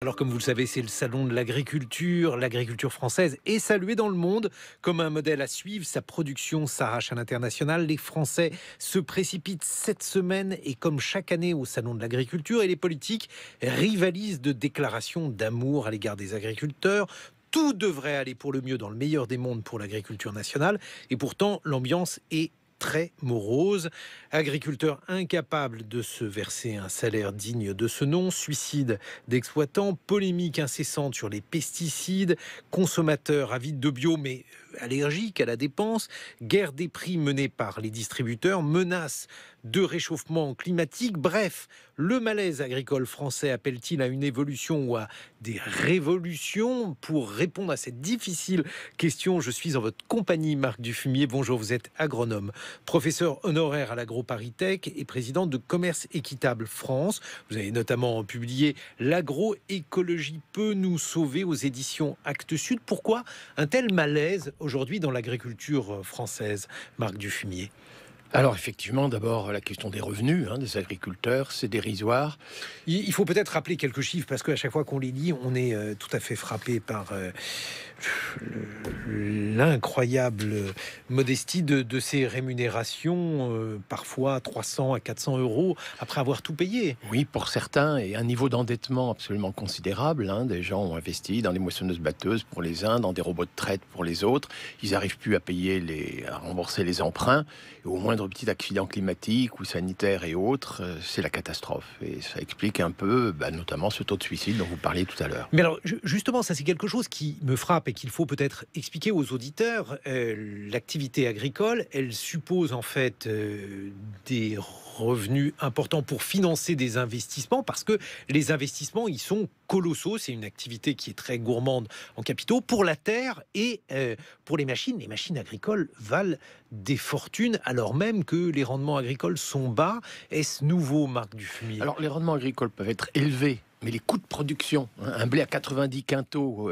Alors comme vous le savez, c'est le salon de l'agriculture. L'agriculture française est saluée dans le monde comme un modèle à suivre. Sa production s'arrache à l'international. Les Français se précipitent cette semaine et comme chaque année au salon de l'agriculture, et les politiques rivalisent de déclarations d'amour à l'égard des agriculteurs. Tout devrait aller pour le mieux dans le meilleur des mondes pour l'agriculture nationale. Et pourtant, l'ambiance est très morose. Agriculteurs incapables de se verser un salaire digne de ce nom, suicide d'exploitants, polémiques incessantes sur les pesticides, consommateurs avides de bio mais allergiques à la dépense, guerre des prix menée par les distributeurs, menaces de réchauffement climatique. Bref, le malaise agricole français appelle-t-il à une évolution ou à des révolutions? Pour répondre à cette difficile question, je suis en votre compagnie, Marc Dufumier. Bonjour, vous êtes agronome, professeur honoraire à l'AgroParisTech et président de Commerce Équitable France. Vous avez notamment publié L'agroécologie peut nous sauver aux éditions Actes Sud. Pourquoi un tel malaise aujourd'hui dans l'agriculture française, Marc Dufumier? Alors effectivement, d'abord la question des revenus des agriculteurs, c'est dérisoire. Il faut peut-être rappeler quelques chiffres parce qu'à chaque fois qu'on les lit, on est tout à fait frappé par l'incroyable modestie de ces rémunérations, parfois 300 à 400 euros après avoir tout payé. Oui, pour certains, et un niveau d'endettement absolument considérable. Des gens ont investi dans des moissonneuses-batteuses pour les uns, dans des robots de traite pour les autres. Ils n'arrivent plus à rembourser les emprunts. Et au moindre petit accident climatique ou sanitaire et autres, c'est la catastrophe. Et ça explique un peu, notamment ce taux de suicide dont vous parliez tout à l'heure. Mais alors, justement, ça c'est quelque chose qui me frappe et qu'il faut peut-être expliquer aux auditeurs. L'activité agricole, elle suppose en fait des revenus importants pour financer des investissements, parce que les investissements, ils sont colossaux. C'est une activité qui est très gourmande en capitaux pour la terre et pour les machines. Les machines agricoles valent des fortunes alors même que les rendements agricoles sont bas. Est-ce nouveau, Marc Dufumier? Alors les rendements agricoles peuvent être élevés, mais les coûts de production, un blé à 90 quintaux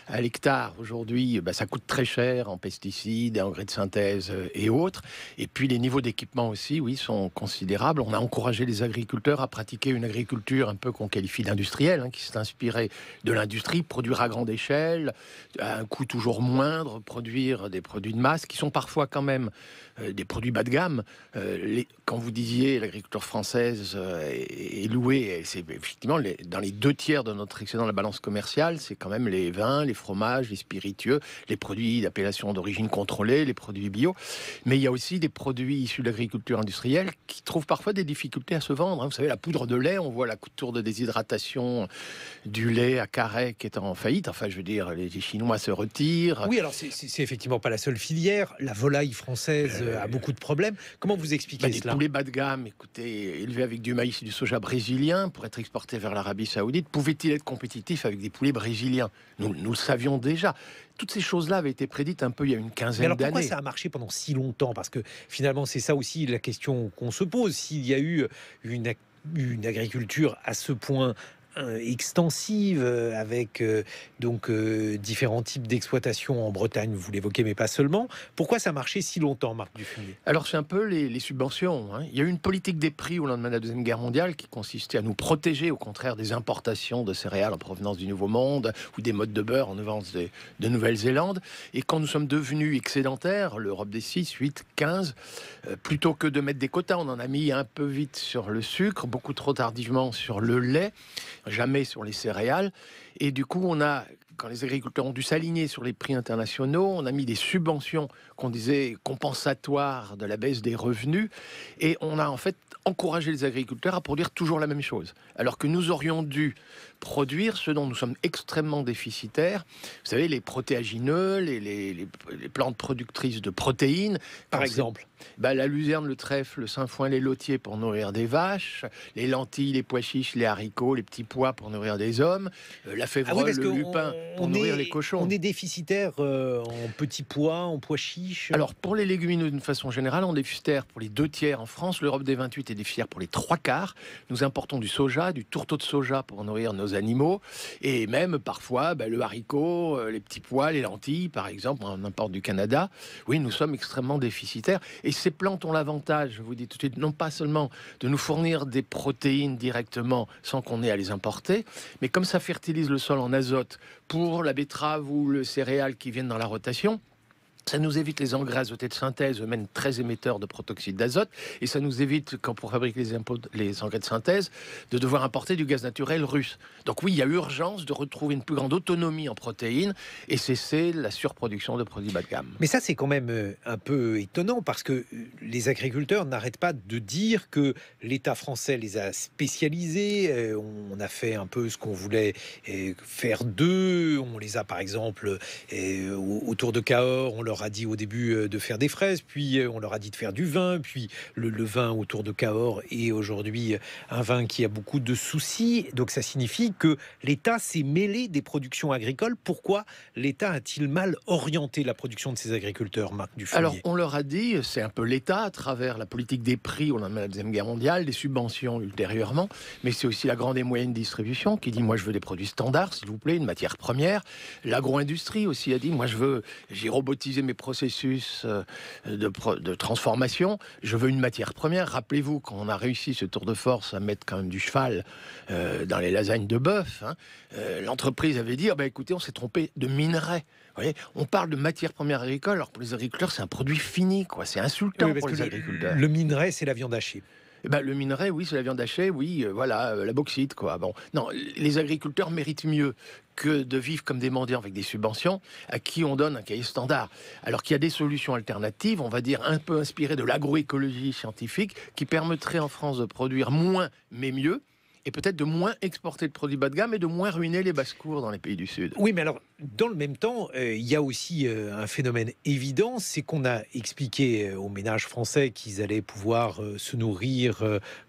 à l'hectare aujourd'hui, ça coûte très cher en pesticides, en engrais de synthèse et autres. Et puis les niveaux d'équipement aussi, oui, sont considérables. On a encouragé les agriculteurs à pratiquer une agriculture un peu qu'on qualifie d'industrielle, qui s'est inspirée de l'industrie, produire à grande échelle, à un coût toujours moindre, produire des produits de masse qui sont parfois quand même des produits bas de gamme. Quand vous disiez l'agriculture française est louée, c'est effectivement dans les 2 tiers de notre excédent de la balance commerciale, c'est quand même les vins, les fromages, les spiritueux, les produits d'appellation d'origine contrôlée, les produits bio. Mais il y a aussi des produits issus de l'agriculture industrielle qui trouvent parfois des difficultés à se vendre. Vous savez, la poudre de lait, on voit la tour de déshydratation du lait à Carhaix qui est en faillite. Enfin, je veux dire, les Chinois se retirent. Oui, alors c'est effectivement pas la seule filière. La volaille française a beaucoup de problèmes. Comment vous expliquez Des cela? poulets bas de gamme, écoutez, élevés avec du maïs et du soja brésilien pour être exportés vers l'Arabie Saoudite, pouvait-il être compétitif avec des poulets brésiliens? Nous le savions déjà. Toutes ces choses-là avaient été prédites un peu il y a une quinzaine d'années. Pourquoi ça a marché pendant si longtemps? Parce que finalement, c'est ça aussi la question qu'on se pose. S'il y a eu une agriculture à ce point extensive avec différents types d'exploitation en Bretagne, vous l'évoquez, mais pas seulement. Pourquoi ça a marché si longtemps, Marc Dufumier? Alors c'est un peu les subventions. Il y a eu une politique des prix au lendemain de la Deuxième Guerre mondiale qui consistait à nous protéger au contraire des importations de céréales en provenance du Nouveau Monde ou des mottes de beurre en provenance de Nouvelle-Zélande. Et quand nous sommes devenus excédentaires, l'Europe des 6, 8, 15, plutôt que de mettre des quotas, on en a mis un peu vite sur le sucre, beaucoup trop tardivement sur le lait, jamais sur les céréales. Et du coup, quand les agriculteurs ont dû s'aligner sur les prix internationaux, on a mis des subventions qu'on disait compensatoires de la baisse des revenus. Et on a en fait encouragé les agriculteurs à produire toujours la même chose. Alors que nous aurions dû produire ce dont nous sommes extrêmement déficitaires. Vous savez, les protéagineux, les plantes productrices de protéines. Par exemple la luzerne, le trèfle, le sainfoin, les lotiers pour nourrir des vaches, les lentilles, les pois chiches, les haricots, les petits pois pour nourrir des hommes, la févrole, le lupin pour nourrir les cochons. On est déficitaire en petits pois, en pois chiches. Alors, pour les légumineux, d'une façon générale, on est déficitaire pour les 2 tiers en France. L'Europe des 28 est déficitaire pour les 3 quarts. Nous importons du soja, du tourteau de soja pour nourrir nos nos animaux, et même parfois le haricot, les petits pois, les lentilles, par exemple, on importe du Canada. Oui, nous sommes extrêmement déficitaires. Et ces plantes ont l'avantage, je vous dis tout de suite, non pas seulement de nous fournir des protéines directement sans qu'on ait à les importer, mais comme ça fertilise le sol en azote pour la betterave ou le céréal qui viennent dans la rotation, ça nous évite les engrais azotés de synthèse, eux-mêmes très émetteurs de protoxyde d'azote, et ça nous évite, quand pour fabriquer les engrais de synthèse, de devoir importer du gaz naturel russe. Donc oui, il y a urgence de retrouver une plus grande autonomie en protéines et cesser la surproduction de produits bas de gamme. Mais ça, c'est quand même un peu étonnant parce que les agriculteurs n'arrêtent pas de dire que l'État français les a spécialisés. On a fait un peu ce qu'on voulait faire d'eux. On les a, par exemple, autour de Cahors, on leur a dit au début de faire des fraises, puis on leur a dit de faire du vin, puis le vin autour de Cahors est aujourd'hui un vin qui a beaucoup de soucis. Donc ça signifie que l'État s'est mêlé des productions agricoles. Pourquoi l'État a-t-il mal orienté la production de ses agriculteurs, Marc Dufumier? Alors, on leur a dit, c'est un peu l'État, à travers la politique des prix au lendemain de la Deuxième Guerre mondiale, des subventions ultérieurement, mais c'est aussi la grande et moyenne distribution qui dit, moi je veux des produits standards, s'il vous plaît, une matière première. L'agro-industrie aussi a dit, moi j'ai robotisé mes processus de transformation, je veux une matière première. Rappelez-vous, quand on a réussi ce tour de force à mettre quand même du cheval dans les lasagnes de bœuf, l'entreprise avait dit, écoutez, on s'est trompé de minerai. Vous voyez, on parle de matière première agricole, alors pour les agriculteurs, c'est un produit fini, quoi. C'est insultant pour les agriculteurs. Le minerai, c'est la viande hachée. Le minerai, oui, c'est la viande hachée, oui, la bauxite, quoi. Bon, non, les agriculteurs méritent mieux que de vivre comme des mendiants avec des subventions à qui on donne un cahier standard. Alors qu'il y a des solutions alternatives, on va dire un peu inspirées de l'agroécologie scientifique, qui permettraient en France de produire moins mais mieux, et peut-être de moins exporter de produits bas de gamme et de moins ruiner les basses-cours dans les pays du Sud. Oui, mais alors, dans le même temps, il y a aussi un phénomène évident, c'est qu'on a expliqué aux ménages français qu'ils allaient pouvoir se nourrir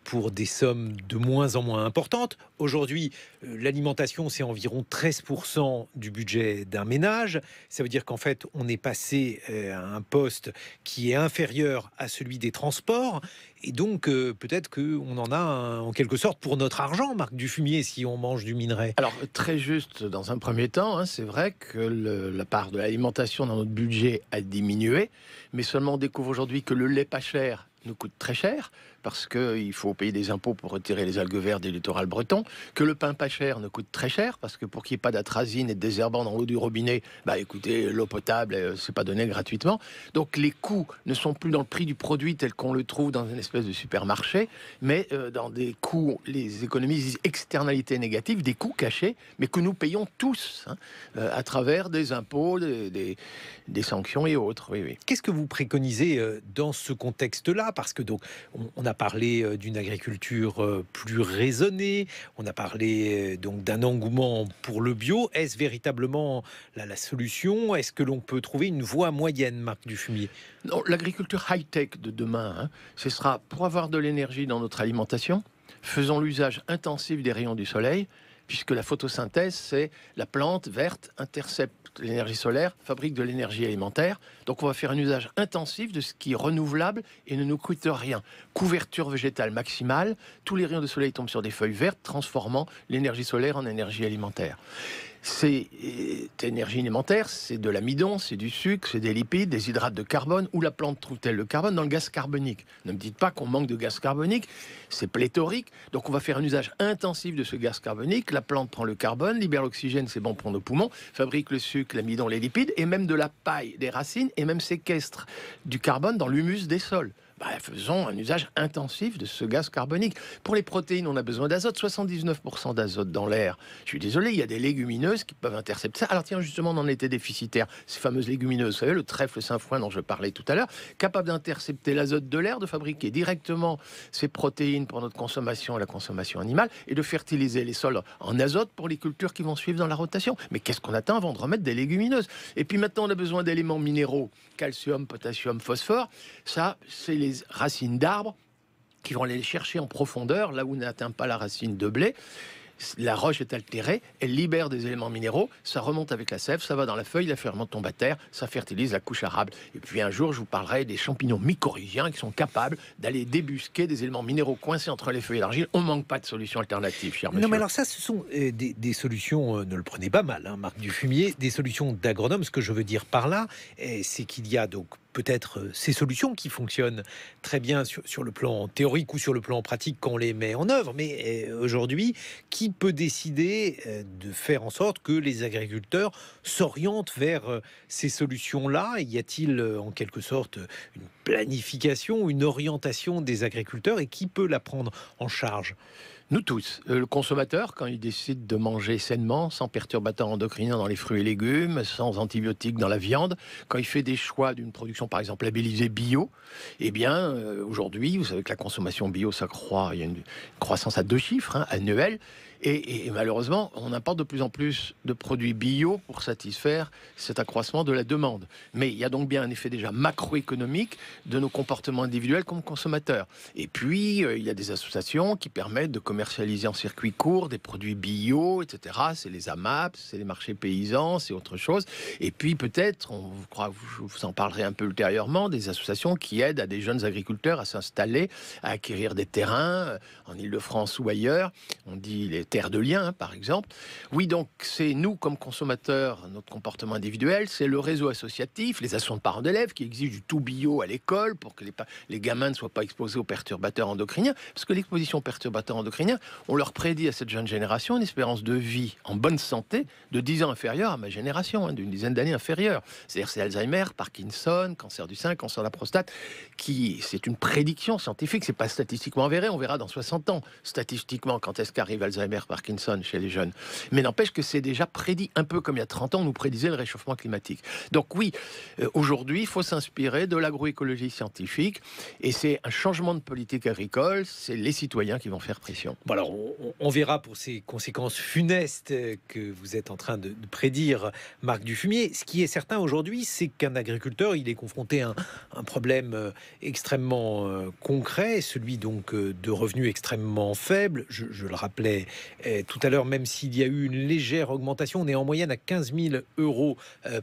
pour des sommes de moins en moins importantes. Aujourd'hui, l'alimentation, c'est environ 13% du budget d'un ménage. Ça veut dire qu'en fait, on est passé à un poste qui est inférieur à celui des transports. Et donc, peut-être qu'on en a en quelque sorte pour notre argent, Marc Dufumier, si on mange du minerai. Alors, très juste, dans un premier temps, c'est vrai que la part de l'alimentation dans notre budget a diminué, mais seulement on découvre aujourd'hui que le lait pas cher nous coûte très cher, parce qu'il faut payer des impôts pour retirer les algues vertes des littorales bretons, que le pain pas cher nous coûte très cher, parce que pour qu'il n'y ait pas d'atrazine et de désherbant dans l'eau du robinet, écoutez, l'eau potable, c'est pas donné gratuitement. Donc les coûts ne sont plus dans le prix du produit tel qu'on le trouve dans une espèce de supermarché, mais dans des coûts, les économistes disent externalités négatives, des coûts cachés, mais que nous payons tous, à travers des impôts, des sanctions et autres. Oui, oui. Qu'est-ce que vous préconisez dans ce contexte-là? Parce que donc, on a parlé d'une agriculture plus raisonnée, on a parlé donc d'un engouement pour le bio. Est-ce véritablement la solution? Est-ce que l'on peut trouver une voie moyenne, Marc Dufumier? Non, l'agriculture high-tech de demain, ce sera pour avoir de l'énergie dans notre alimentation, faisons l'usage intensif des rayons du soleil, puisque la photosynthèse, c'est la plante verte intercepte l'énergie solaire, fabrique de l'énergie alimentaire. Donc on va faire un usage intensif de ce qui est renouvelable et ne nous coûte rien. Couverture végétale maximale, tous les rayons de soleil tombent sur des feuilles vertes, transformant l'énergie solaire en énergie alimentaire. Cette énergie alimentaire, c'est de l'amidon, c'est du sucre, c'est des lipides, des hydrates de carbone. Où la plante trouve-t-elle le carbone? Dans le gaz carbonique. Ne me dites pas qu'on manque de gaz carbonique, c'est pléthorique. Donc on va faire un usage intensif de ce gaz carbonique. La plante prend le carbone, libère l'oxygène, c'est bon pour nos poumons, fabrique le sucre, l'amidon, les lipides, et même de la paille des racines, et même séquestre du carbone dans l'humus des sols. Faisons un usage intensif de ce gaz carbonique. Pour les protéines, on a besoin d'azote, 79% d'azote dans l'air. Je suis désolé, il y a des légumineuses qui peuvent intercepter ça. Alors tiens, justement, on en était déficitaire. Ces fameuses légumineuses, vous savez, le trèfle Saint-Foin dont je parlais tout à l'heure, capable d'intercepter l'azote de l'air, de fabriquer directement ces protéines pour notre consommation et la consommation animale, et de fertiliser les sols en azote pour les cultures qui vont suivre dans la rotation. Mais qu'est-ce qu'on attend avant de remettre des légumineuses? Et puis maintenant, on a besoin d'éléments minéraux, calcium, potassium, phosphore. Ça, c'est les racines d'arbres qui vont aller les chercher en profondeur, là où n'atteint pas la racine de blé. la roche est altérée, elle libère des éléments minéraux, ça remonte avec la sève, ça va dans la feuille, la fermente tombe à terre, ça fertilise la couche arable. Et puis un jour, je vous parlerai des champignons mycorhiziens qui sont capables d'aller débusquer des éléments minéraux coincés entre les feuilles et l'argile. On ne manque pas de solutions alternatives, cher monsieur. Non, mais alors ça, ce sont des solutions, ne le prenez pas mal, hein, Marc Dufumier, des solutions d'agronome. Ce que je veux dire par là, c'est qu'il y a donc peut-être ces solutions qui fonctionnent très bien sur le plan théorique ou sur le plan pratique quand on les met en œuvre. Mais aujourd'hui, qui peut décider de faire en sorte que les agriculteurs s'orientent vers ces solutions-là? Y a-t-il en quelque sorte une planification, une orientation des agriculteurs, et qui peut la prendre en charge? Nous tous. Le consommateur, quand il décide de manger sainement, sans perturbateurs endocriniens dans les fruits et légumes, sans antibiotiques dans la viande, quand il fait des choix d'une production, par exemple, labellisée bio, eh bien, aujourd'hui, vous savez que la consommation bio s'accroît, il y a une croissance à 2 chiffres, hein, annuelle, et malheureusement, on importe de plus en plus de produits bio pour satisfaire cet accroissement de la demande. Mais il y a donc bien un effet déjà macroéconomique de nos comportements individuels comme consommateurs. Et puis, il y a des associations qui permettent de commercialiser en circuit court des produits bio, etc. C'est les AMAP, c'est les marchés paysans, c'est autre chose. Et puis peut-être, je vous en parlerai un peu ultérieurement, des associations qui aident à des jeunes agriculteurs à s'installer, à acquérir des terrains en Île-de-France ou ailleurs. On dit les terres de liens, hein, par exemple. Oui, donc c'est nous, comme consommateurs, notre comportement individuel, c'est le réseau associatif, les associations de parents d'élèves qui exigent du tout bio à l'école pour que les gamins ne soient pas exposés aux perturbateurs endocriniens. Parce que l'exposition aux perturbateurs endocriniens, on leur prédit à cette jeune génération une espérance de vie en bonne santé de 10 ans inférieure à ma génération, hein, d'une dizaine d'années inférieure. C'est-à-dire c'est Alzheimer, Parkinson, cancer du sein, cancer de la prostate, c'est une prédiction scientifique, c'est pas statistiquement avéré, on verra dans 60 ans, statistiquement, quand est-ce qu'arrive Alzheimer, Parkinson chez les jeunes. Mais n'empêche que c'est déjà prédit, un peu comme il y a 30 ans, on nous prédisait le réchauffement climatique. Donc oui, aujourd'hui, il faut s'inspirer de l'agroécologie scientifique, et c'est un changement de politique agricole, c'est les citoyens qui vont faire pression. Bon, alors, on verra pour ces conséquences funestes que vous êtes en train de prédire, Marc Dufumier. Ce qui est certain aujourd'hui, c'est qu'un agriculteur, il est confronté à un problème extrêmement concret, celui donc de revenus extrêmement faibles. Je le rappelais tout à l'heure, même s'il y a eu une légère augmentation, on est en moyenne à 15 000 euros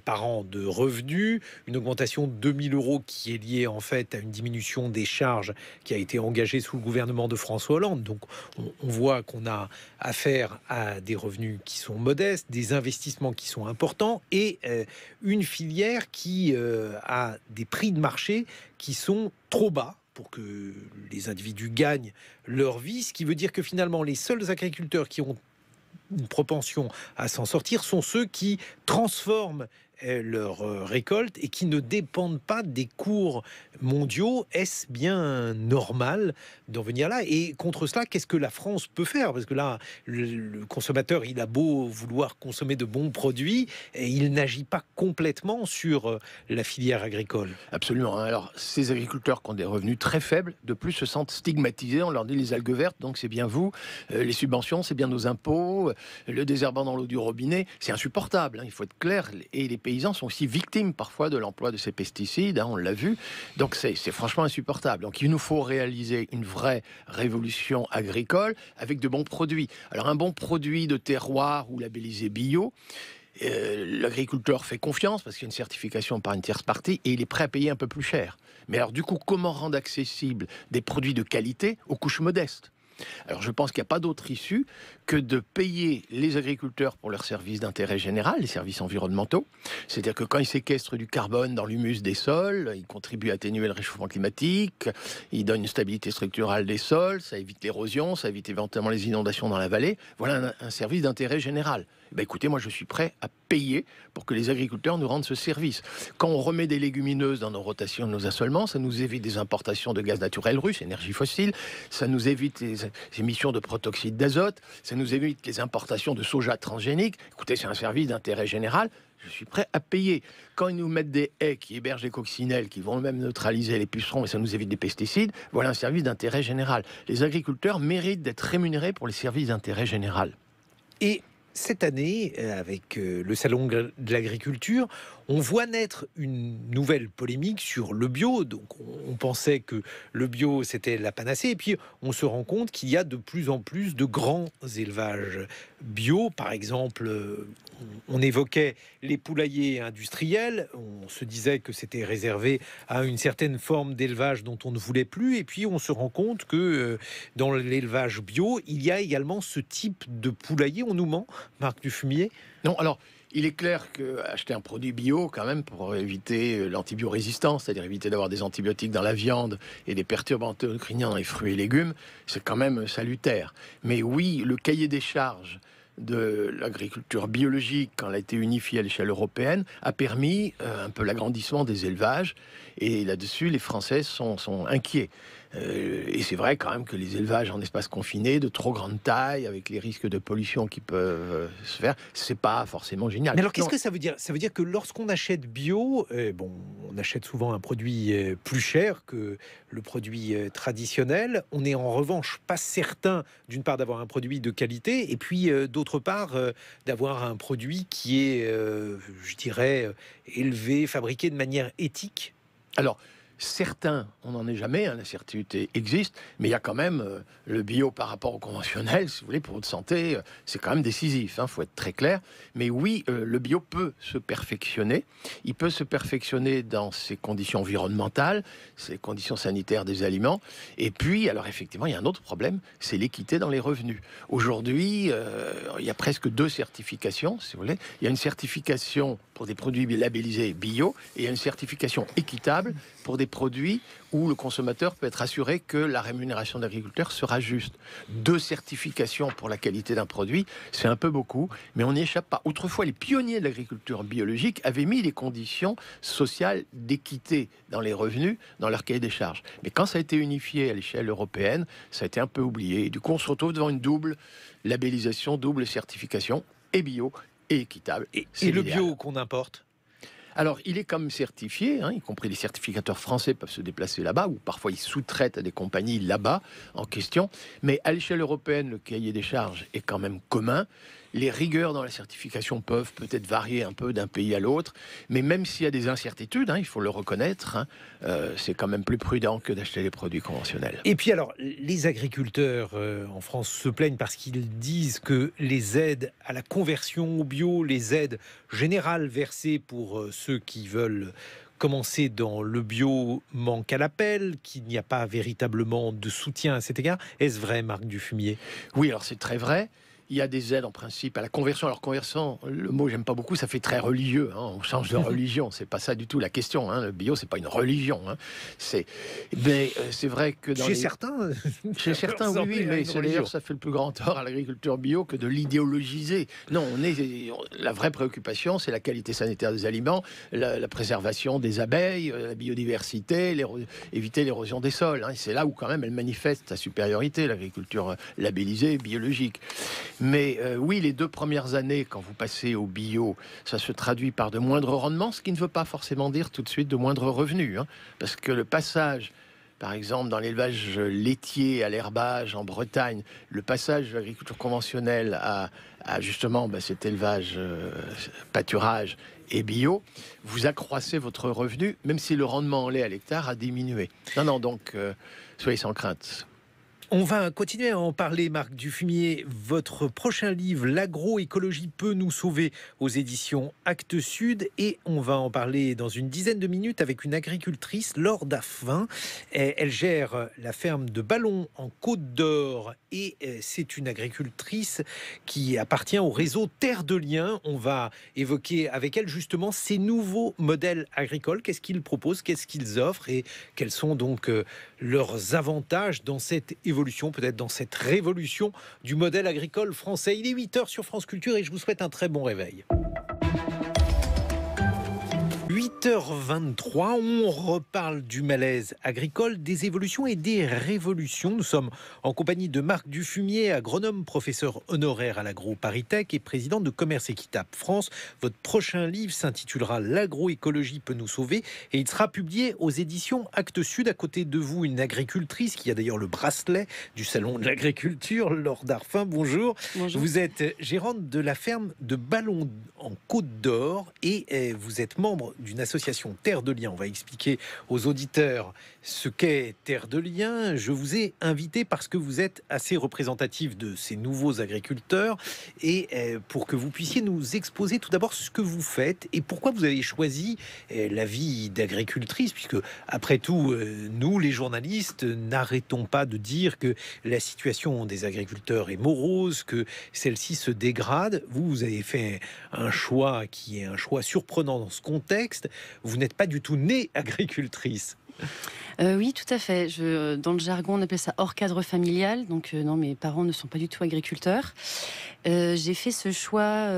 par an de revenus, une augmentation de 2 000 euros qui est liée en fait à une diminution des charges qui a été engagée sous le gouvernement de François Hollande. Donc on voit qu'on a affaire à des revenus qui sont modestes, des investissements qui sont importants et une filière qui a des prix de marché qui sont trop bas pour que les individus gagnent leur vie, ce qui veut dire que finalement les seuls agriculteurs qui ont une propension à s'en sortir sont ceux qui transforment leur récolte et qui ne dépendent pas des cours mondiaux. Est-ce bien normal d'en venir là? Et contre cela, qu'est-ce que la France peut faire? Parce que là, le consommateur, il a beau vouloir consommer de bons produits, et il n'agit pas complètement sur la filière agricole. Absolument. Alors, ces agriculteurs qui ont des revenus très faibles, de plus se sentent stigmatisés. On leur dit les algues vertes, donc c'est bien vous. Les subventions, c'est bien nos impôts. Le désherbant dans l'eau du robinet, c'est insupportable, hein, il faut être clair. Et les paysans sont aussi victimes parfois de l'emploi de ces pesticides, hein, on l'a vu. Donc c'est franchement insupportable. Donc il nous faut réaliser une vraie révolution agricole avec de bons produits. Alors un bon produit de terroir ou labellisé bio, l'agriculteur fait confiance parce qu'il y a une certification par une tierce partie et il est prêt à payer un peu plus cher. Mais alors du coup, comment rendre accessibles des produits de qualité aux couches modestes? Alors je pense qu'il n'y a pas d'autre issue que de payer les agriculteurs pour leurs services d'intérêt général, les services environnementaux. C'est-à-dire que quand ils séquestrent du carbone dans l'humus des sols, ils contribuent à atténuer le réchauffement climatique, ils donnent une stabilité structurale des sols, ça évite l'érosion, ça évite éventuellement les inondations dans la vallée. Voilà un service d'intérêt général. Ben écoutez, moi je suis prêt à payer pour que les agriculteurs nous rendent ce service. Quand on remet des légumineuses dans nos rotations, nos assolements, ça nous évite des importations de gaz naturel russe, énergie fossile, ça nous évite les émissions de protoxyde d'azote, ça nous évite les importations de soja transgénique. Écoutez, c'est un service d'intérêt général. Je suis prêt à payer. Quand ils nous mettent des haies qui hébergent les coccinelles, qui vont même neutraliser les pucerons et ça nous évite des pesticides, voilà un service d'intérêt général. Les agriculteurs méritent d'être rémunérés pour les services d'intérêt général. Et cette année, avec le Salon de l'agriculture, On voit naître une nouvelle polémique sur le bio. Donc on pensait que le bio c'était la panacée, et puis on se rend compte qu'il y a de plus en plus de grands élevages bio. Par exemple, on évoquait les poulaillers industriels, on se disait que c'était réservé à une certaine forme d'élevage dont on ne voulait plus, et puis on se rend compte que dans l'élevage bio, il y a également ce type de poulailler. On nous ment, Marc Dufumier? Non, alors, il est clair qu'acheter un produit bio, quand même, pour éviter l'antibiorésistance, c'est-à-dire éviter d'avoir des antibiotiques dans la viande et des perturbants endocriniens dans les fruits et légumes, c'est quand même salutaire. Mais oui, le cahier des charges de l'agriculture biologique, quand elle a été unifiée à l'échelle européenne, a permis un peu l'agrandissement des élevages. Et là-dessus, les Français sont inquiets. Et c'est vrai quand même que les élevages en espace confiné, de trop grande taille, avec les risques de pollution qui peuvent se faire, c'est pas forcément génial. Mais alors, qu'est-ce que ça veut dire? Ça veut dire que lorsqu'on achète bio, bon, on achète souvent un produit plus cher que le produit traditionnel. On n'est en revanche pas certain, d'une part, d'avoir un produit de qualité, et puis d'autre part, d'avoir un produit qui est, je dirais, élevé, fabriqué de manière éthique. Alors, certains, on n'en est jamais, hein, la certitude existe, mais il y a quand même le bio par rapport au conventionnel, si vous voulez, pour votre santé, c'est quand même décisif, faut être très clair. Mais oui, le bio peut se perfectionner. Il peut se perfectionner dans ses conditions environnementales, ses conditions sanitaires des aliments. Et puis, alors effectivement, il y a un autre problème, c'est l'équité dans les revenus. Aujourd'hui, il y a presque 2 certifications, si vous voulez. Il y a une certification pour des produits labellisés bio, et il y a une certification équitable pour des produits où le consommateur peut être assuré que la rémunération de l'agriculteur sera juste. 2 certifications pour la qualité d'un produit, c'est un peu beaucoup, mais on n'y échappe pas. Autrefois, les pionniers de l'agriculture biologique avaient mis les conditions sociales d'équité dans les revenus, dans leur cahier des charges. Mais quand ça a été unifié à l'échelle européenne, ça a été un peu oublié. Et du coup, on se retrouve devant une double labellisation, double certification, et bio, et équitable. Et le bio qu'on importe? Alors, il est comme certifié, y compris les certificateurs français peuvent se déplacer là-bas, ou parfois ils sous-traitent à des compagnies là-bas en question. Mais à l'échelle européenne, le cahier des charges est quand même commun. Les rigueurs dans la certification peuvent peut-être varier un peu d'un pays à l'autre, mais même s'il y a des incertitudes, il faut le reconnaître, c'est quand même plus prudent que d'acheter les produits conventionnels. Et puis alors, les agriculteurs en France se plaignent parce qu'ils disent que les aides à la conversion au bio, les aides générales versées pour ceux qui veulent commencer dans le bio manquent à l'appel, qu'il n'y a pas véritablement de soutien à cet égard. Est-ce vrai, Marc Dufumier? Oui, alors c'est très vrai. Il y a des aides en principe à la conversion. Alors conversion, le mot j'aime pas beaucoup, ça fait très religieux. On change de religion, c'est pas ça du tout la question. Le bio, c'est pas une religion. Mais c'est vrai que chez certains, oui, mais c'est d'ailleurs ça fait le plus grand tort à l'agriculture bio que de l'idéologiser. Non, la vraie préoccupation, c'est la qualité sanitaire des aliments, la préservation des abeilles, la biodiversité, éviter l'érosion des sols. C'est là où quand même elle manifeste sa supériorité, l'agriculture labellisée, biologique. Mais oui, les 2 premières années, quand vous passez au bio, ça se traduit par de moindres rendements, ce qui ne veut pas forcément dire tout de suite de moindres revenus. Parce que le passage, par exemple, dans l'élevage laitier à l'herbage en Bretagne, le passage de l'agriculture conventionnelle à justement cet élevage pâturage et bio, vous accroissez votre revenu, même si le rendement en lait à l'hectare a diminué. Non, donc soyez sans crainte. On va continuer à en parler, Marc Dufumier. Votre prochain livre, L'agroécologie peut nous sauver, aux éditions Actes Sud. Et on va en parler dans une dizaine de minutes avec une agricultrice, Laure Daffin. Elle gère la ferme de Ballon en Côte d'Or. Et c'est une agricultrice qui appartient au réseau Terre de Liens. On va évoquer avec elle justement ces nouveaux modèles agricoles. Qu'est-ce qu'ils proposent, qu'est-ce qu'ils offrent et quels sont donc leurs avantages dans cette évolution, peut-être dans cette révolution du modèle agricole français. Il est 8h sur France Culture et je vous souhaite un très bon réveil. 8h23, on reparle du malaise agricole, des évolutions et des révolutions. Nous sommes en compagnie de Marc Dufumier, agronome, professeur honoraire à l'Agro-ParisTech et président de Commerce Équitable France. Votre prochain livre s'intitulera L'agroécologie peut nous sauver et il sera publié aux éditions Actes Sud. À côté de vous, une agricultrice qui a d'ailleurs le bracelet du Salon de l'Agriculture, Laure Darfin. Bonjour. Bonjour. Vous êtes gérante de la ferme de Ballon en Côte d'Or et vous êtes membre d'une association Terre de Liens. On va expliquer aux auditeurs ce qu'est Terre de Liens. Je vous ai invité parce que vous êtes assez représentatif de ces nouveaux agriculteurs et pour que vous puissiez nous exposer tout d'abord ce que vous faites et pourquoi vous avez choisi la vie d'agricultrice, puisque après tout, nous les journalistes n'arrêtons pas de dire que la situation des agriculteurs est morose, que celle-ci se dégrade. Vous avez fait un choix qui est un choix surprenant dans ce contexte. Vous n'êtes pas du tout née agricultrice. Oui, tout à fait. Dans le jargon, on appelle ça hors cadre familial. Donc non, mes parents ne sont pas du tout agriculteurs. J'ai fait ce choix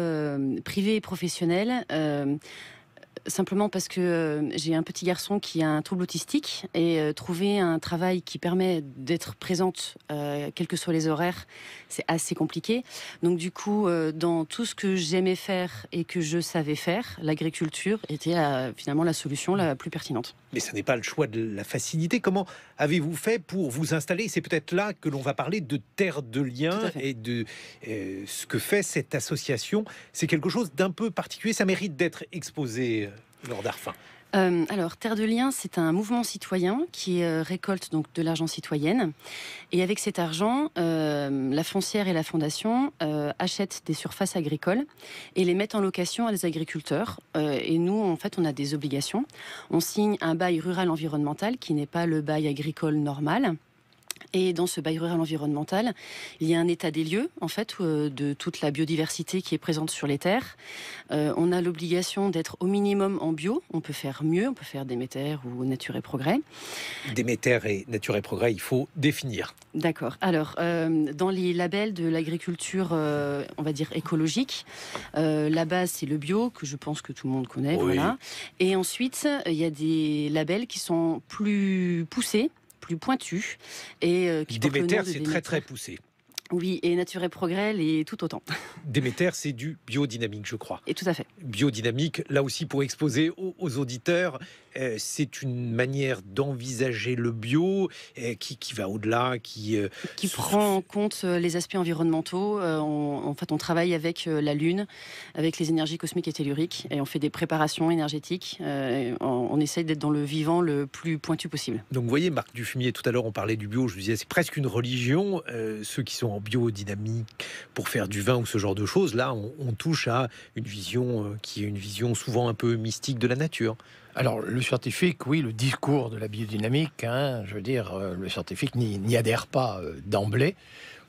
privé et professionnel. Simplement parce que j'ai un petit garçon qui a un trouble autistique et trouver un travail qui permet d'être présente, quels que soient les horaires, c'est assez compliqué. Donc du coup, dans tout ce que j'aimais faire et que je savais faire, l'agriculture était finalement la solution la plus pertinente. Mais ce n'est pas le choix de la facilité. Comment avez-vous fait pour vous installer? C'est peut-être là que l'on va parler de Terre de Liens et de ce que fait cette association. C'est quelque chose d'un peu particulier. Ça mérite d'être exposé, Laure Darfin. Alors, Terre de Liens, c'est un mouvement citoyen qui récolte donc de l'argent citoyenne. Et avec cet argent, la foncière et la fondation achètent des surfaces agricoles et les mettent en location à des agriculteurs. Et nous, en fait, on a des obligations. On signe un bail rural environnemental qui n'est pas le bail agricole normal. Et dans ce bail rural environnemental, il y a un état des lieux, en fait, de toute la biodiversité qui est présente sur les terres. On a l'obligation d'être au minimum en bio. On peut faire mieux, on peut faire Déméter ou Nature et Progrès. Déméter et Nature et Progrès, il faut définir. D'accord. Alors, dans les labels de l'agriculture, on va dire écologique, la base, c'est le bio, que je pense que tout le monde connaît. Oui. Voilà. Et ensuite, il y a des labels qui sont plus poussés, plus pointu et qui Déméter, c'est très très poussé. Oui, et Nature et Progrès, et tout autant. Déméter, c'est du biodynamique, je crois. Et tout à fait. Biodynamique, là aussi pour exposer aux auditeurs, c'est une manière d'envisager le bio qui va au-delà, qui prend en compte les aspects environnementaux. En fait, on travaille avec la Lune, avec les énergies cosmiques et telluriques, et on fait des préparations énergétiques. On essaye d'être dans le vivant le plus pointu possible. Donc vous voyez, Marc Dufumier, tout à l'heure on parlait du bio, je vous disais c'est presque une religion, ceux qui sont en biodynamique pour faire du vin ou ce genre de choses, là on touche à une vision qui est une vision souvent un peu mystique de la nature. Alors, le scientifique, oui, le discours de la biodynamique, je veux dire, le scientifique n'y adhère pas d'emblée.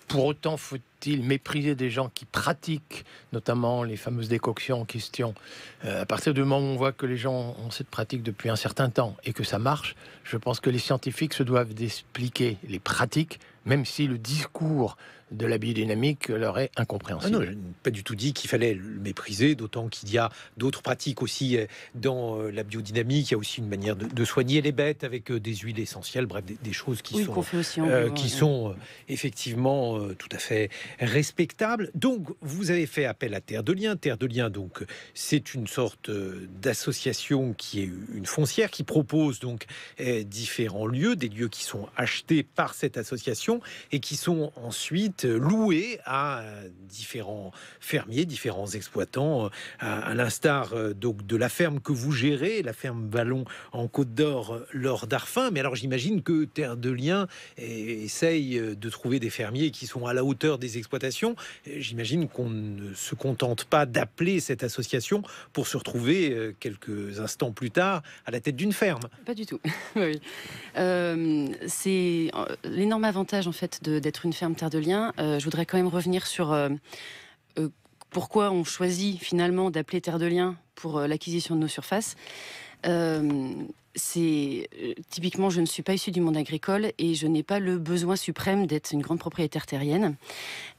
Pour autant, faut-il mépriser des gens qui pratiquent, notamment les fameuses décoctions en question. À partir du moment où on voit que les gens ont cette pratique depuis un certain temps et que ça marche, je pense que les scientifiques se doivent d'expliquer les pratiques, même si le discours de la biodynamique leur est incompréhensible. Ah non, je n'ai pas du tout dit qu'il fallait le mépriser, d'autant qu'il y a d'autres pratiques aussi dans la biodynamique. Il y a aussi une manière de soigner les bêtes avec des huiles essentielles, bref, des choses qui sont effectivement tout à fait respectables. Donc, vous avez fait appel à Terre de Liens. Terre de Liens, donc, c'est une sorte d'association qui est une foncière qui propose donc différents lieux, des lieux qui sont achetés par cette association et qui sont ensuite loués à différents fermiers, différents exploitants, à l'instar donc de la ferme que vous gérez, la ferme Ballon en Côte d'Or, Laure Darfin. Mais alors j'imagine que Terre de Liens essaye de trouver des fermiers qui sont à la hauteur des exploitations. J'imagine qu'on ne se contente pas d'appeler cette association pour se retrouver quelques instants plus tard à la tête d'une ferme. Pas du tout. Oui. C'est l'énorme avantage en fait d'être une ferme Terre de Liens. Je voudrais quand même revenir sur pourquoi on choisit finalement d'appeler Terre de Liens pour l'acquisition de nos surfaces. typiquement, je ne suis pas issue du monde agricole et je n'ai pas le besoin suprême d'être une grande propriétaire terrienne.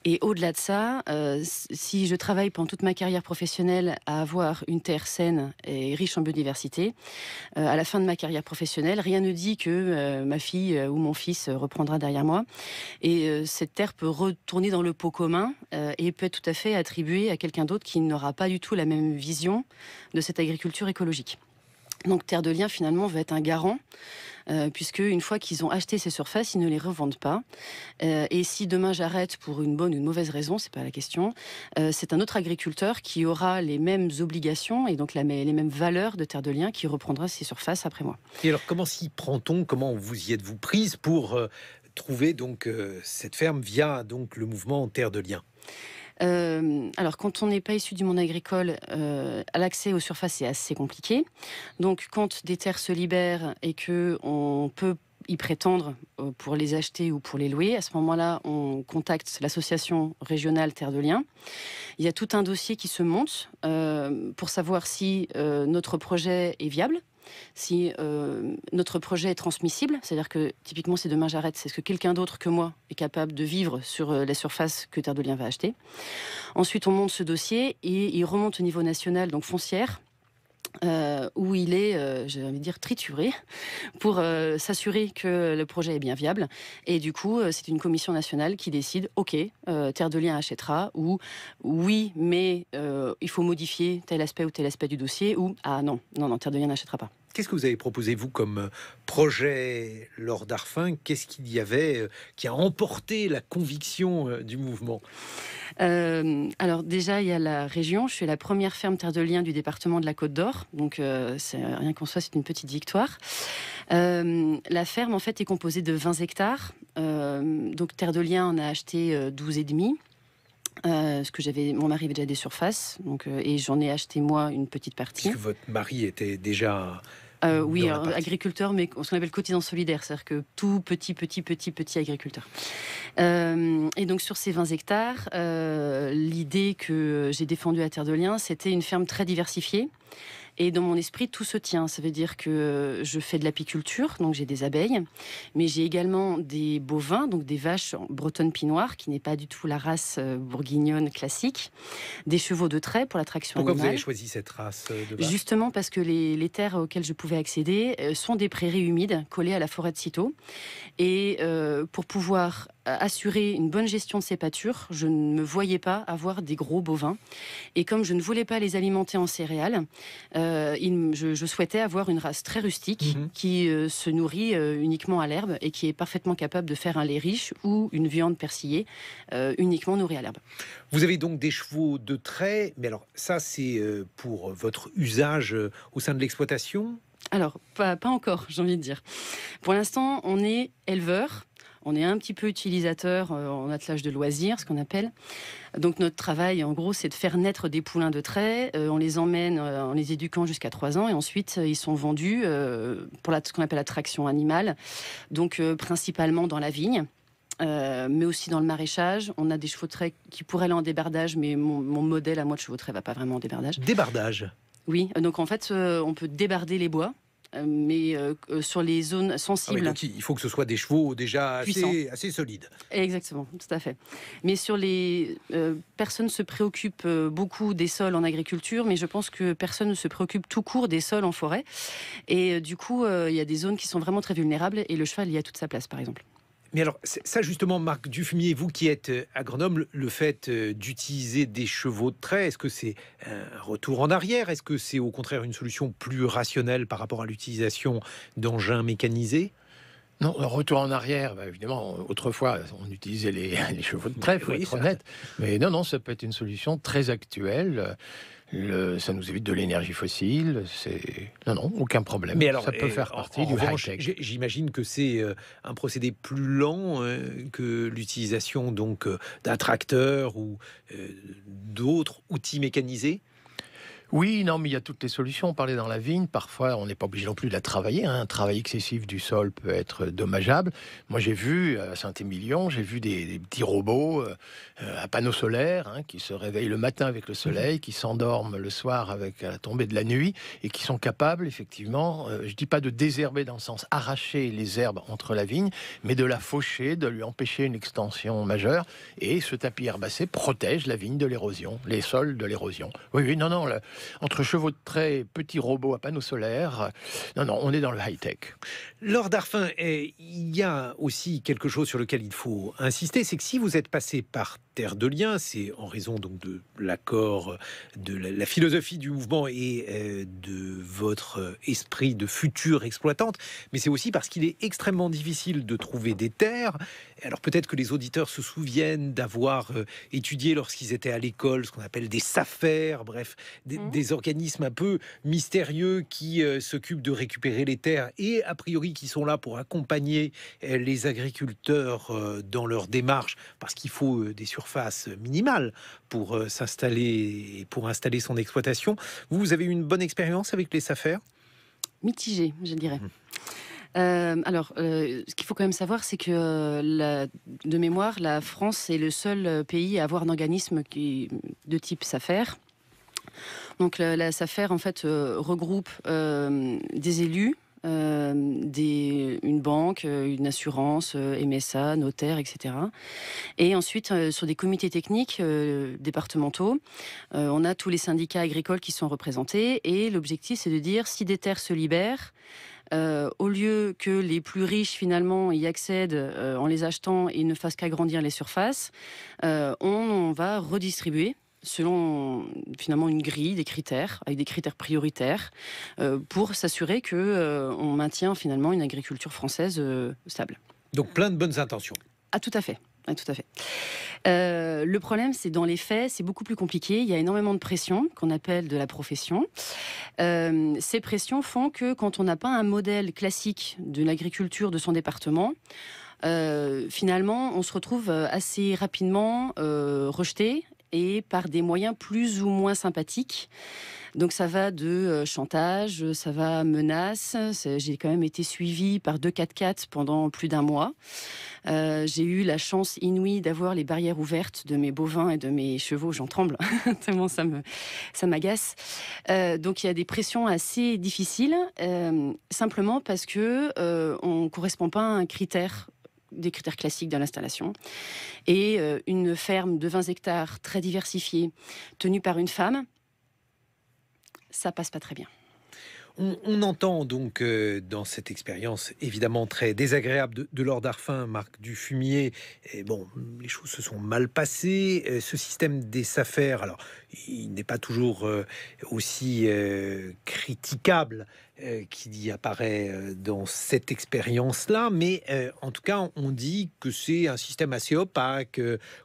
Et au-delà de ça, si je travaille pendant toute ma carrière professionnelle à avoir une terre saine et riche en biodiversité, à la fin de ma carrière professionnelle, rien ne dit que ma fille ou mon fils reprendra derrière moi. Et cette terre peut retourner dans le pot commun et peut être tout à fait attribuée à quelqu'un d'autre qui n'aura pas du tout la même vision de cette agriculture écologique. Donc Terre de Liens finalement va être un garant puisque une fois qu'ils ont acheté ces surfaces, ils ne les revendent pas. Et si demain j'arrête pour une bonne ou une mauvaise raison, c'est pas la question, c'est un autre agriculteur qui aura les mêmes obligations et donc les mêmes valeurs de Terre de Liens qui reprendra ces surfaces après moi. Et alors comment s'y prend-on? Comment vous y êtes-vous prise pour trouver donc cette ferme via donc le mouvement Terre de Liens? Alors, quand on n'est pas issu du monde agricole, l'accès aux surfaces est assez compliqué. Donc, quand des terres se libèrent et que on peut y prétendre pour les acheter ou pour les louer, à ce moment-là, on contacte l'association régionale Terre de Liens. Il y a tout un dossier qui se monte pour savoir si notre projet est viable. Si notre projet est transmissible, c'est-à-dire que typiquement si demain j'arrête, c'est ce que quelqu'un d'autre que moi est capable de vivre sur la surface que Terre de Liens va acheter. Ensuite on monte ce dossier et il remonte au niveau national, donc foncière, où il est, j'ai envie de dire, trituré pour s'assurer que le projet est bien viable. Et du coup, c'est une commission nationale qui décide, ok, Terre de Liens achètera, ou oui, mais il faut modifier tel aspect ou tel aspect du dossier, ou ah non, Terre de Liens n'achètera pas. Qu'est-ce que vous avez proposé, vous, comme projet lors d'Arfin? Qu'est-ce qu'il y avait qui a emporté la conviction du mouvement? Alors déjà, il y a la région. Je suis la première ferme Terre de Liens du département de la Côte d'Or. Donc, rien qu'en soi, c'est une petite victoire. La ferme, en fait, est composée de 20 hectares. Donc, Terre de Liens en a acheté 12,5. Parce que mon mari avait déjà des surfaces, donc, et j'en ai acheté moi une petite partie. Puisque votre mari était déjà oui, agriculteur, mais ce qu'on appelle cotisant solidaire, c'est-à-dire que tout petit agriculteur. Et donc sur ces 20 hectares, l'idée que j'ai défendue à Terre de Liens, c'était une ferme très diversifiée. Et dans mon esprit, tout se tient. Ça veut dire que je fais de l'apiculture, donc j'ai des abeilles, mais j'ai également des bovins, donc des vaches bretonnes pinoires, qui n'est pas du tout la race bourguignonne classique, des chevaux de trait pour la traction animale. Pourquoi vous avez choisi cette race de vache? Justement parce que les terres auxquelles je pouvais accéder sont des prairies humides collées à la forêt de Cîteaux. Et pour pouvoir assurer une bonne gestion de ces pâtures, je ne me voyais pas avoir des gros bovins. Et comme je ne voulais pas les alimenter en céréales, je souhaitais avoir une race très rustique qui se nourrit uniquement à l'herbe et qui est parfaitement capable de faire un lait riche ou une viande persillée uniquement nourrie à l'herbe. Vous avez donc des chevaux de trait, mais alors ça c'est pour votre usage au sein de l'exploitation? Alors, pas encore, j'ai envie de dire. Pour l'instant, on est éleveur. On est un petit peu utilisateur en attelage de loisirs, ce qu'on appelle. Donc notre travail, en gros, c'est de faire naître des poulains de trait. On les emmène en les éduquant jusqu'à 3 ans et ensuite ils sont vendus pour ce qu'on appelle la traction animale. Donc principalement dans la vigne. Mais aussi dans le maraîchage. On a des chevaux de trait qui pourraient aller en débardage, mais mon modèle à moi de chevaux de trait va pas vraiment en débardage. Débardage? Oui, donc en fait, on peut débarder les bois. Mais sur les zones sensibles. Ah oui, donc il faut que ce soit des chevaux déjà assez solides. Exactement, tout à fait. Mais sur les personne se préoccupe beaucoup des sols en agriculture, mais je pense que personne ne se préoccupe tout court des sols en forêt. Et du coup, il y a des zones qui sont vraiment très vulnérables et le cheval y a toute sa place, par exemple. Mais alors, ça justement, Marc Dufumier, vous qui êtes agronome, le fait d'utiliser des chevaux de trait, est-ce que c'est un retour en arrière? Est-ce que c'est au contraire une solution plus rationnelle par rapport à l'utilisation d'engins mécanisés? Non, le retour en arrière, évidemment, autrefois, on utilisait les chevaux de trait, il faut être honnête. Mais non, ça peut être une solution très actuelle. Ça nous évite de l'énergie fossile. Non, aucun problème. Mais alors, ça peut faire partie du high-tech. J'imagine que c'est un procédé plus lent que l'utilisation donc d'un tracteur ou d'autres outils mécanisés. Oui, non, mais il y a toutes les solutions. On parlait dans la vigne, parfois on n'est pas obligé non plus de la travailler, hein. Un travail excessif du sol peut être dommageable. Moi j'ai vu à Saint-Émilion, j'ai vu des petits robots à panneaux solaires, hein, qui se réveillent le matin avec le soleil, qui s'endorment le soir avec la tombée de la nuit et qui sont capables effectivement, je dis pas de désherber dans le sens arracher les herbes entre la vigne, mais de la faucher, de lui empêcher une extension majeure. Et ce tapis herbacé protège la vigne de l'érosion, les sols de l'érosion. Oui, oui, non, non. Entre chevaux de trait et petits robots à panneaux solaires, non, on est dans le high-tech. Lord Arfin, il y a aussi quelque chose sur lequel il faut insister, c'est que si vous êtes passé par Terre de Liens, c'est en raison donc de l'accord, de la philosophie du mouvement et de votre esprit de future exploitante, mais c'est aussi parce qu'il est extrêmement difficile de trouver des terres. Alors peut-être que les auditeurs se souviennent d'avoir étudié lorsqu'ils étaient à l'école ce qu'on appelle des SAFER, bref, des organismes un peu mystérieux qui s'occupent de récupérer les terres et a priori qui sont là pour accompagner les agriculteurs dans leur démarche, parce qu'il faut des surfaces minimales pour s'installer, pour installer son exploitation. Vous avez eu une bonne expérience avec les SAFER? Mitigé, je dirais. Ce qu'il faut quand même savoir, c'est que de mémoire, la France est le seul pays à avoir un organisme de type SAFER. Donc la SAFER en fait regroupe des élus, une banque, une assurance, MSA, notaire, etc. Et ensuite, sur des comités techniques départementaux, on a tous les syndicats agricoles qui sont représentés. Et l'objectif, c'est de dire si des terres se libèrent, au lieu que les plus riches finalement y accèdent en les achetant et ne fassent qu'agrandir les surfaces, on va redistribuer selon finalement une grille, des critères, avec des critères prioritaires, pour s'assurer que on maintient finalement une agriculture française stable. Donc plein de bonnes intentions. Ah, tout à fait. Ah, tout à fait. Le problème, c'est dans les faits, c'est beaucoup plus compliqué. Il y a énormément de pression qu'on appelle de la profession. Ces pressions font que quand on n'a pas un modèle classique de l'agriculture de son département, finalement, on se retrouve assez rapidement rejeté et par des moyens plus ou moins sympathiques. Donc ça va de chantage, ça va menaces. J'ai quand même été suivie par 2 4x4 pendant plus d'un mois. J'ai eu la chance inouïe d'avoir les barrières ouvertes de mes bovins et de mes chevaux. J'en tremble, tellement ça m'agace. Donc il y a des pressions assez difficiles, simplement parce que on ne correspond pas à des critères classiques de l'installation. Et une ferme de 20 hectares très diversifiée, tenue par une femme, ça passe pas très bien. On entend donc dans cette expérience évidemment très désagréable de Lord Arfin, Marc Dufumier, et bon, les choses se sont mal passées. Ce système des SAFER, alors il n'est pas toujours aussi critiquable qu'il y apparaît dans cette expérience-là, mais en tout cas, on dit que c'est un système assez opaque,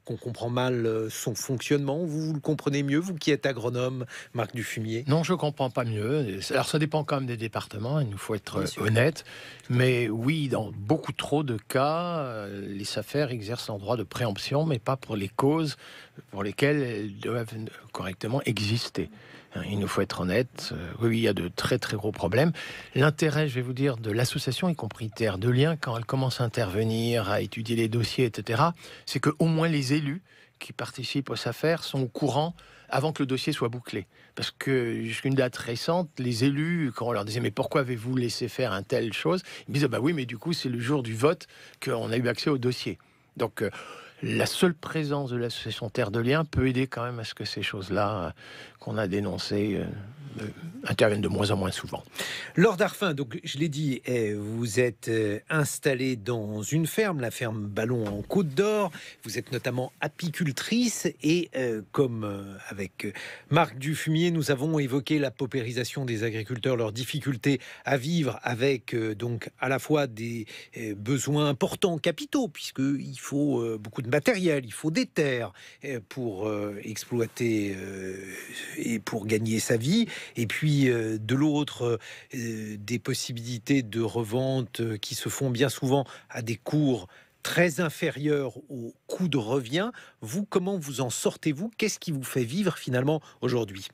qu'on comprend mal son fonctionnement. Vous le comprenez mieux, vous qui êtes agronome, Marc Dufumier? Non, je comprends pas mieux. Alors ça dépend quand même des départements, il nous faut être honnête. Mais oui, dans beaucoup trop de cas, les SAFER exercent un droit de préemption, mais pas pour les causes pour lesquelles elles doivent correctement exister. Il nous faut être honnête. Oui, il y a de très très gros problèmes. L'intérêt, je vais vous dire, de l'association, y compris Terre de Liens, quand elle commence à intervenir, à étudier les dossiers, etc., c'est que au moins les élus qui participent aux SAFER sont au courant avant que le dossier soit bouclé. Parce que jusqu'à une date récente, les élus, quand on leur disait « mais pourquoi avez-vous laissé faire un telle chose ?» Ils disaient « bah oui, mais du coup, c'est le jour du vote qu'on a eu accès au dossier. » Donc, la seule présence de l'association Terre de Liens peut aider quand même à ce que ces choses-là qu'on a dénoncées interviennent de moins en moins souvent. Lord Arfin, donc je l'ai dit, vous êtes installé dans une ferme, la ferme Ballon en Côte d'Or. Vous êtes notamment apicultrice et comme avec Marc Dufumier, nous avons évoqué la paupérisation des agriculteurs, leurs difficultés à vivre avec donc à la fois des besoins importants capitaux, puisqu'il faut beaucoup de matériel, il faut des terres pour exploiter et pour gagner sa vie. Et puis de l'autre, des possibilités de revente qui se font bien souvent à des cours très inférieurs au coût de revient. Vous, comment vous en sortez-vous? Qu'est-ce qui vous fait vivre finalement aujourd'hui?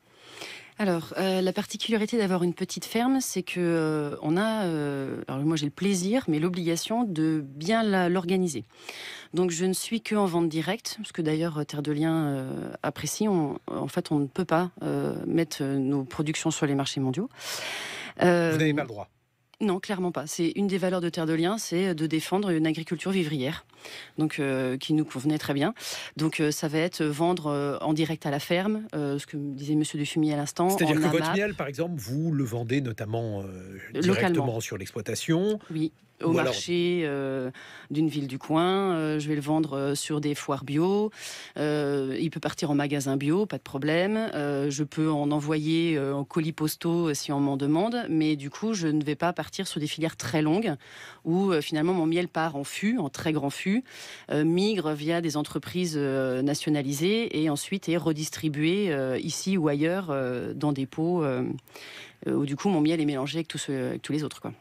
Alors, la particularité d'avoir une petite ferme, c'est que on a, alors moi j'ai le plaisir, mais l'obligation de bien l'organiser. Donc je ne suis que en vente directe, parce que d'ailleurs Terre de Liens apprécie. En fait, on ne peut pas mettre nos productions sur les marchés mondiaux. Vous n'avez pas le droit. Non, clairement pas. C'est une des valeurs de Terre de Liens, c'est de défendre une agriculture vivrière, donc qui nous convenait très bien. Donc ça va être vendre en direct à la ferme, ce que disait Monsieur Dufumier à l'instant. C'est-à-dire que votre AMAP, miel, par exemple, vous le vendez notamment localement. directement sur l'exploitation. Oui. Au Ou alors- marché d'une ville du coin, je vais le vendre sur des foires bio, il peut partir en magasin bio, pas de problème, je peux en envoyer en colis postaux si on m'en demande, mais du coup je ne vais pas partir sur des filières très longues où finalement mon miel part en fût, en très grand fût, migre via des entreprises nationalisées et ensuite est redistribué ici ou ailleurs dans des pots où du coup mon miel est mélangé avec tous les autres, quoi.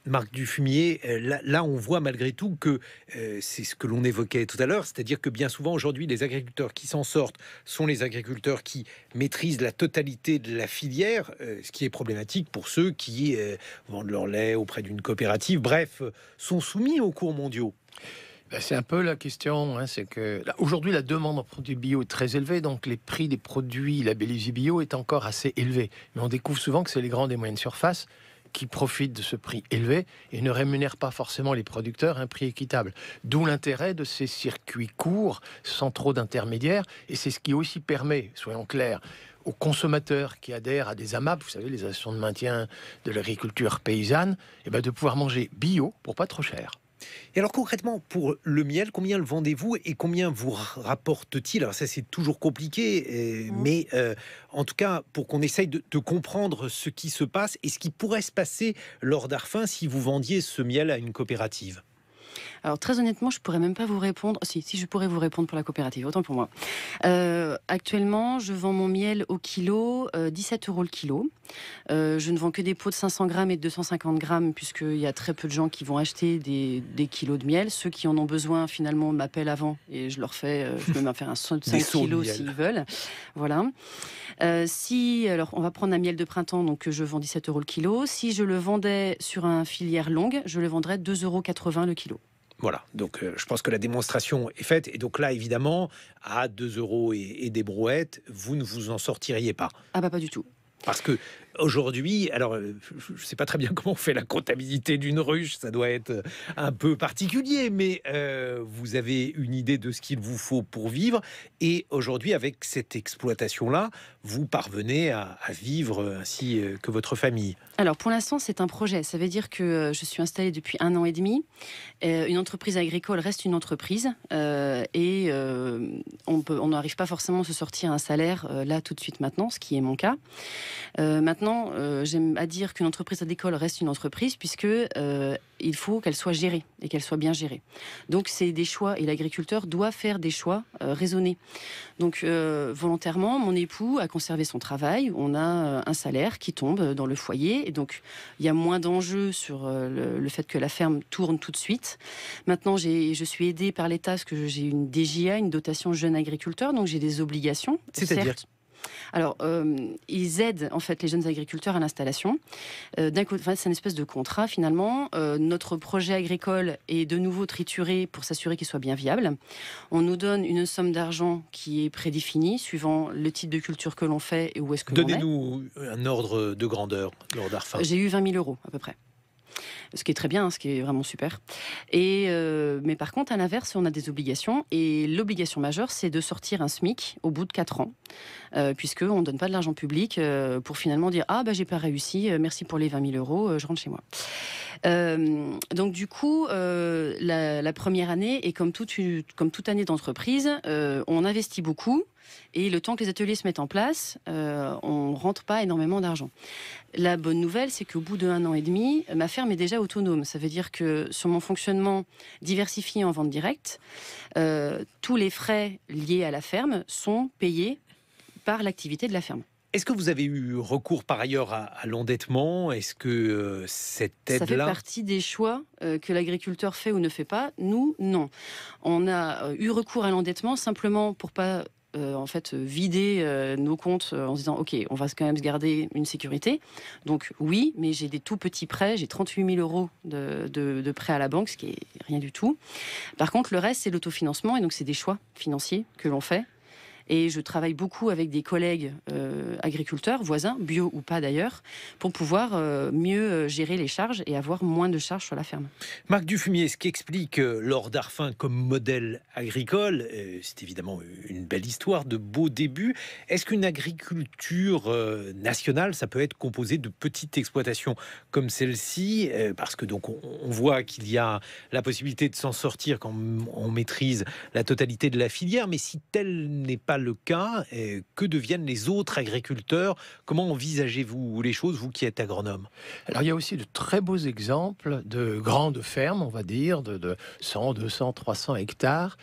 Marc Dufumier, là, on voit malgré tout que c'est ce que l'on évoquait tout à l'heure, c'est-à-dire que bien souvent aujourd'hui, les agriculteurs qui s'en sortent sont les agriculteurs qui maîtrisent la totalité de la filière, ce qui est problématique pour ceux qui vendent leur lait auprès d'une coopérative, bref, sont soumis aux cours mondiaux. Ben, c'est un peu la question, hein, c'est que aujourd'hui la demande en produits bio est très élevée, donc les prix des produits labellisés bio est encore assez élevé. Mais on découvre souvent que c'est les grandes et moyennes surfaces qui profitent de ce prix élevé et ne rémunèrent pas forcément les producteurs à un prix équitable. D'où l'intérêt de ces circuits courts, sans trop d'intermédiaires, et c'est ce qui aussi permet, soyons clairs, aux consommateurs qui adhèrent à des AMAP, vous savez, les associations de maintien de l'agriculture paysanne, et ben de pouvoir manger bio pour pas trop cher. Et alors concrètement, pour le miel, combien le vendez-vous et combien vous rapporte-t-il? Alors ça, c'est toujours compliqué, mais en tout cas, pour qu'on essaye de comprendre ce qui se passe et ce qui pourrait se passer lors d'Arfin si vous vendiez ce miel à une coopérative. Alors très honnêtement, je pourrais même pas vous répondre. Si je pourrais vous répondre pour la coopérative, autant pour moi. Actuellement, je vends mon miel au kilo, 17 € le kilo. Je ne vends que des pots de 500 grammes et de 250 grammes, puisqu'il y a très peu de gens qui vont acheter des kilos de miel. Ceux qui en ont besoin, finalement, m'appellent avant et je leur fais, je peux même faire un saut de 5 kilos s'ils veulent. Voilà. Alors, on va prendre un miel de printemps, donc je vends 17 € le kilo. Si je le vendais sur un filière longue, je le vendrais 2,80 € le kilo. Voilà, donc je pense que la démonstration est faite. Et donc là, évidemment, à 2 € et des brouettes, vous ne vous en sortiriez pas. Ah bah pas du tout. Parce que aujourd'hui, alors je ne sais pas très bien comment on fait la comptabilité d'une ruche, ça doit être un peu particulier, mais vous avez une idée de ce qu'il vous faut pour vivre. Et aujourd'hui, avec cette exploitation-là, vous parvenez à vivre ainsi que votre famille. Alors pour l'instant, c'est un projet. Ça veut dire que je suis installée depuis 1 an et demi. Une entreprise agricole reste une entreprise et on n'arrive pas forcément à se sortir un salaire là tout de suite maintenant, ce qui est mon cas. Maintenant, j'aime à dire qu'une entreprise agricole reste une entreprise puisque il faut qu'elle soit gérée et qu'elle soit bien gérée. Donc c'est des choix et l'agriculteur doit faire des choix raisonnés. Donc volontairement, mon époux a conservé son travail. On a un salaire qui tombe dans le foyer et donc il y a moins d'enjeux sur le fait que la ferme tourne tout de suite. Maintenant, je suis aidée par l'État parce que j'ai une DJA, une dotation jeune agriculteur, donc j'ai des obligations. C'est-à-dire certes. Alors, ils aident en fait les jeunes agriculteurs à l'installation. D'un côté, c'est une espèce de contrat finalement. Notre projet agricole est de nouveau trituré pour s'assurer qu'il soit bien viable. On nous donne une somme d'argent qui est prédéfinie suivant le type de culture que l'on fait et où est-ce que l'on est. Donnez-nous un ordre de grandeur lors d'Arfin. J'ai eu 20 000 € à peu près. Ce qui est très bien, hein, ce qui est vraiment super. Mais par contre, à l'inverse, on a des obligations. Et l'obligation majeure, c'est de sortir un SMIC au bout de 4 ans. Puisqu'on ne donne pas de l'argent public pour finalement dire « Ah, bah, j'ai pas réussi, merci pour les 20 000 €, je rentre chez moi ». Donc du coup, la première année, et comme toute année d'entreprise, on investit beaucoup. Et le temps que les ateliers se mettent en place, on ne rentre pas énormément d'argent. La bonne nouvelle, c'est qu'au bout d'1 an et demi, ma ferme est déjà autonome. Ça veut dire que sur mon fonctionnement diversifié en vente directe, tous les frais liés à la ferme sont payés par l'activité de la ferme. Est-ce que vous avez eu recours par ailleurs à l'endettement? Est-ce que cette aide-là... Ça fait partie des choix que l'agriculteur fait ou ne fait pas. Nous, non. On a eu recours à l'endettement simplement pour pas en fait vider nos comptes en se disant ok, on va quand même se garder une sécurité. Donc oui, mais j'ai des tout petits prêts, j'ai 38 000 euros de prêts à la banque, ce qui est rien du tout. Par contre, le reste c'est l'autofinancement et donc c'est des choix financiers que l'on fait. Et je travaille beaucoup avec des collègues agriculteurs, voisins, bio ou pas d'ailleurs, pour pouvoir mieux gérer les charges et avoir moins de charges sur la ferme. Marc Dufumier, ce qui explique Laure Darfin comme modèle agricole, c'est évidemment une belle histoire, de beaux débuts. Est-ce qu'une agriculture nationale, ça peut être composé de petites exploitations comme celle-ci, parce que donc on voit qu'il y a la possibilité de s'en sortir quand on maîtrise la totalité de la filière, mais si tel n'est pas le cas, que deviennent les autres agriculteurs? Comment envisagez-vous les choses, vous qui êtes agronome? Alors il y a aussi de très beaux exemples de grandes fermes, on va dire, de 100, 200, 300 hectares,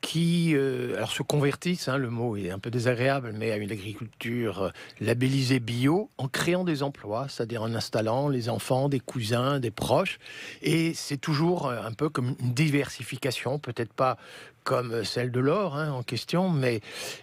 qui alors se convertissent, le mot est un peu désagréable, mais à une agriculture labellisée bio, en créant des emplois, c'est-à-dire en installant les enfants, des cousins, des proches. Et c'est toujours un peu comme une diversification, peut-être pas comme celle de Laure en question, mais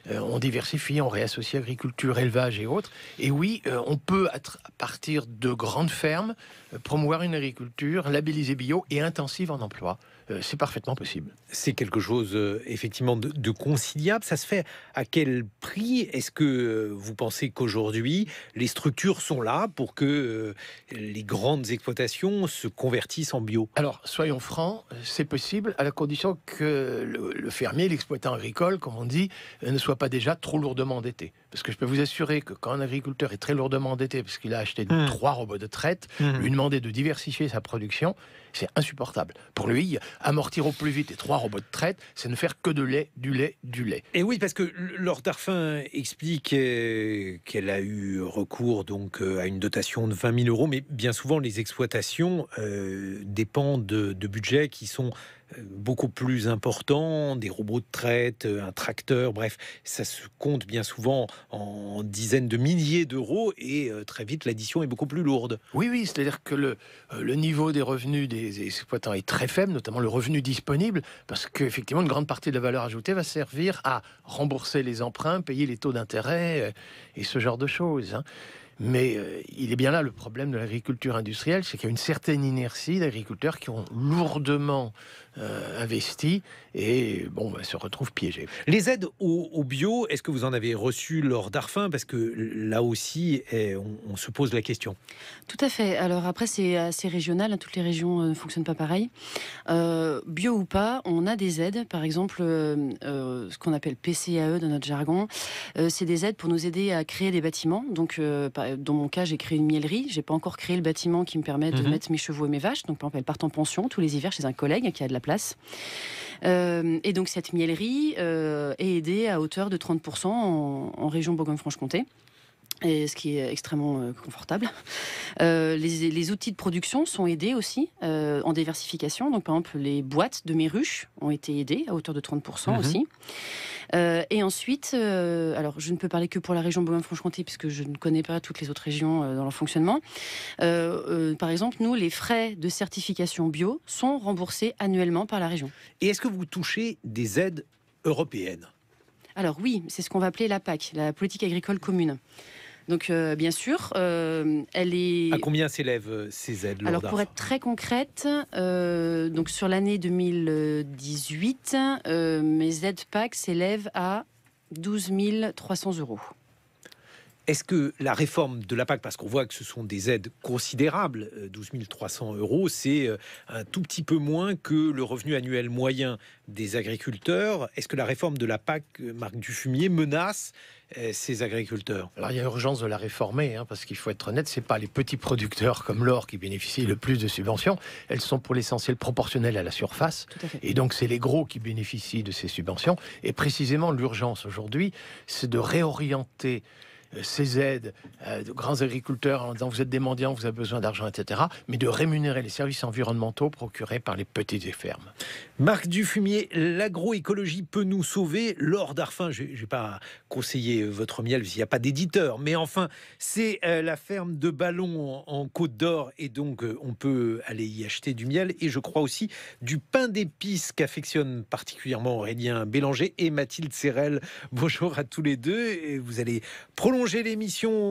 on diversifie, on réassocie agriculture, élevage et autres. Et oui, on peut, à partir de grandes fermes, promouvoir une agriculture labellisée bio et intensive en emploi. C'est parfaitement possible. C'est quelque chose effectivement de conciliable. Ça se fait à quel prix? Est-ce que vous pensez qu'aujourd'hui les structures sont là pour que les grandes exploitations se convertissent en bio? Alors, soyons francs, c'est possible à la condition que le fermier, l'exploitant agricole, comme on dit, ne soit pas déjà trop lourdement endetté. Parce que je peux vous assurer que quand un agriculteur est très lourdement endetté parce qu'il a acheté 3 robots de traite, lui demander de diversifier sa production, c'est insupportable. Pour lui, amortir au plus vite les 3 robots de traite, c'est ne faire que de lait, du lait, du lait. Et oui, parce que Laure Darfin explique qu'elle a eu recours donc à une dotation de 20 000 euros, mais bien souvent les exploitations dépendent de budgets qui sont beaucoup plus importants, des robots de traite, un tracteur, bref, ça se compte bien souvent en dizaines de milliers d'euros et très vite l'addition est beaucoup plus lourde. Oui, c'est-à-dire que le niveau des revenus des exploitants est très faible, notamment le revenu disponible, parce qu'effectivement, une grande partie de la valeur ajoutée va servir à rembourser les emprunts, payer les taux d'intérêt et ce genre de choses. Mais il est bien là le problème de l'agriculture industrielle, c'est qu'il y a une certaine inertie d'agriculteurs qui ont lourdement investi et se retrouvent piégés. Les aides au bio, est-ce que vous en avez reçu Laure Darfin? Parce que là aussi, on se pose la question. Tout à fait. Alors après, c'est assez régional. Toutes les régions ne fonctionnent pas pareil. Bio ou pas, on a des aides. Par exemple, ce qu'on appelle PCAE dans notre jargon. C'est des aides pour nous aider à créer des bâtiments. Donc, dans mon cas, j'ai créé une miellerie. J'ai pas encore créé le bâtiment qui me permet de mettre mes chevaux et mes vaches. Donc, par exemple, elles partent en pension tous les hivers chez un collègue qui a de la place. Et donc, cette miellerie est aidée à hauteur de 30% en région Bourgogne-Franche-Comté. Et ce qui est extrêmement confortable. Les outils de production sont aidés aussi en diversification. Donc, par exemple, les boîtes de mes ruches ont été aidées à hauteur de 30% aussi. Et ensuite, alors je ne peux parler que pour la région Bourgogne-Franche-Comté puisque je ne connais pas toutes les autres régions dans leur fonctionnement. Par exemple, nous, les frais de certification bio sont remboursés annuellement par la région. Et est-ce que vous touchez des aides européennes? Alors oui, c'est ce qu'on va appeler la PAC, la politique agricole commune. Donc, bien sûr, elle est... À combien s'élèvent ces aides? Alors, pour être très concrète, donc sur l'année 2018, mes aides PAC s'élèvent à 12 300 euros. Est-ce que la réforme de la PAC, parce qu'on voit que ce sont des aides considérables, 12 300 euros, c'est un tout petit peu moins que le revenu annuel moyen des agriculteurs. Est-ce que la réforme de la PAC, Marc Dufumier, menace ces agriculteurs? Alors il y a urgence de la réformer, parce qu'il faut être honnête, c'est pas les petits producteurs comme Laure qui bénéficient le plus de subventions. Elles sont pour l'essentiel proportionnelles à la surface. Tout à fait. Et donc c'est les gros qui bénéficient de ces subventions. Et précisément l'urgence aujourd'hui, c'est de réorienter ces aides de grands agriculteurs en disant vous êtes des mendiants, vous avez besoin d'argent, etc., mais de rémunérer les services environnementaux procurés par les petites fermes. Marc Dufumier, l'agroécologie peut nous sauver. Laure Darfin, je ne vais pas conseiller votre miel s'il n'y a pas d'éditeur, mais enfin, c'est la ferme de Ballon en Côte d'Or, et donc on peut aller y acheter du miel, et je crois aussi du pain d'épices qu'affectionne particulièrement Aurélien Bélanger et Mathilde Serrel. Bonjour à tous les deux, et vous allez prolonger l'émission